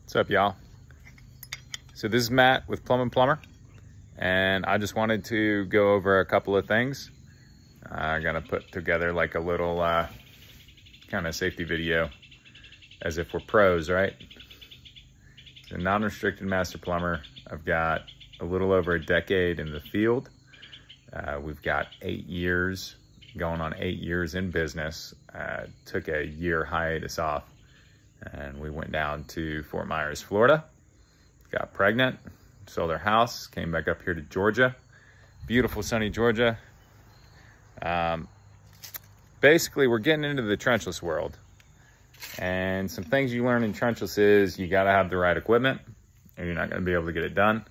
What's up, y'all? So this is Matt with Plumb & Plumber, and I just wanted to go over a couple of things. I'm gonna put together like a little kind of safety video as if we're pros, right? A non-restricted master plumber. I've got a little over a decade in the field. We've got 8 years, going on 8 years in business. Took a year hiatus off, and we went down to Fort Myers, Florida. Got pregnant, sold our house, came back up here to Georgia. Beautiful sunny Georgia. Basically, we're getting into the trenchless world. And some things you learn in trenchless is you gotta have the right equipment or you're not gonna be able to get it done.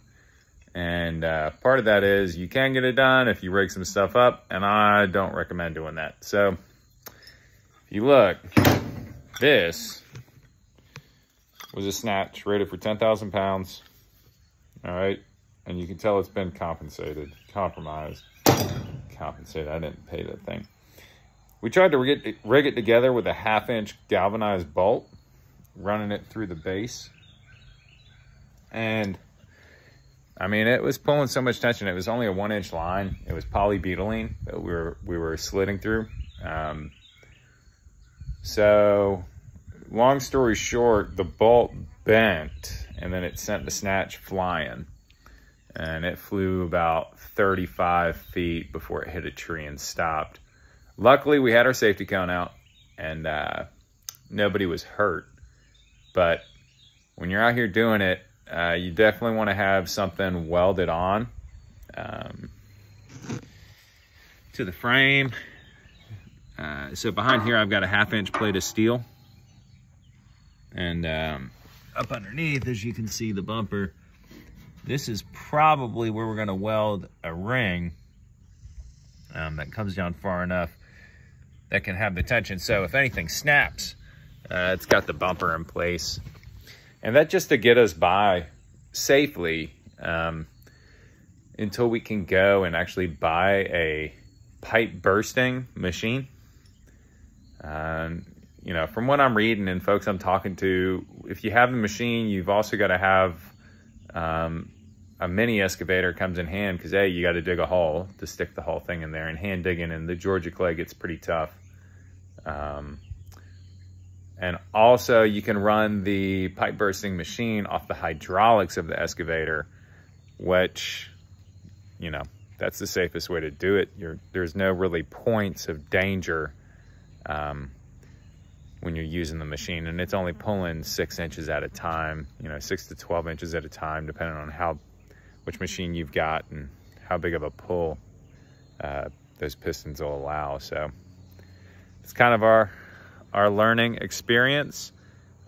And part of that is you can get it done if you rig some stuff up, and I don't recommend doing that. So if you look, this was a snatch rated for 10,000 pounds. All right, and you can tell it's been compensated, compromised. Compensated, I didn't pay that thing. We tried to rig it together with a 1/2-inch galvanized bolt, running it through the base. And I mean, it was pulling so much tension. It was only a 1-inch line. It was polybutylene that we were slitting through. So long story short, the bolt bent and then it sent the snatch flying, and it flew about 35 feet before it hit a tree and stopped. Luckily, we had our safety cone out and nobody was hurt. But when you're out here doing it, you definitely want to have something welded on to the frame. So behind here, I've got a 1/2-inch plate of steel. And up underneath, as you can see, the bumper, this is probably where we're going to weld a ring that comes down far enough that can have the tension. So if anything snaps, it's got the bumper in place. And that just to get us by safely until we can go and actually buy a pipe bursting machine. You know, from what I'm reading and folks I'm talking to, if you have the machine, you've also got to have a mini excavator comes in hand, because A, you got to dig a hole to stick the whole thing in there, and hand digging in the Georgia clay gets pretty tough. And also you can run the pipe bursting machine off the hydraulics of the excavator, which, you know, that's the safest way to do it. There's no really points of danger when you're using the machine, and it's only pulling 6 inches at a time, you know, 6 to 12 inches at a time, depending on which machine you've got and how big of a pull those pistons will allow. So it's kind of our learning experience.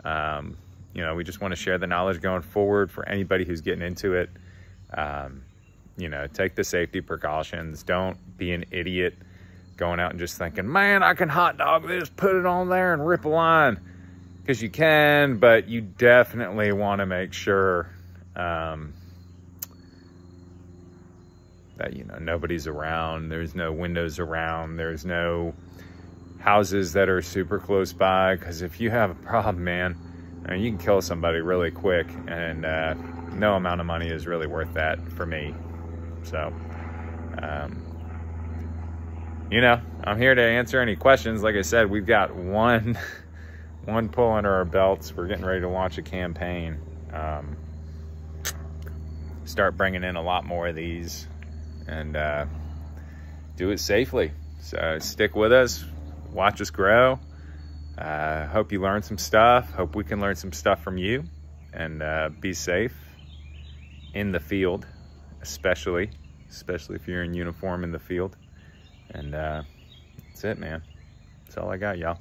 You know, we just want to share the knowledge going forward for anybody who's getting into it. You know, take the safety precautions. Don't be an idiot going out and just thinking, man, I can hot dog this, put it on there and rip a line. Because you can, but you definitely want to make sure that, you know, nobody's around. There's no windows around. There's no houses that are super close by. Because if you have a problem, man, I mean, you can kill somebody really quick, and no amount of money is really worth that for me. So, you know, I'm here to answer any questions. Like I said, we've got one pull under our belts. We're getting ready to launch a campaign. Start bringing in a lot more of these and do it safely. So stick with us, watch us grow. Hope you learned some stuff. Hope we can learn some stuff from you, and be safe in the field, especially if you're in uniform in the field. And that's it, man. That's all I got, y'all.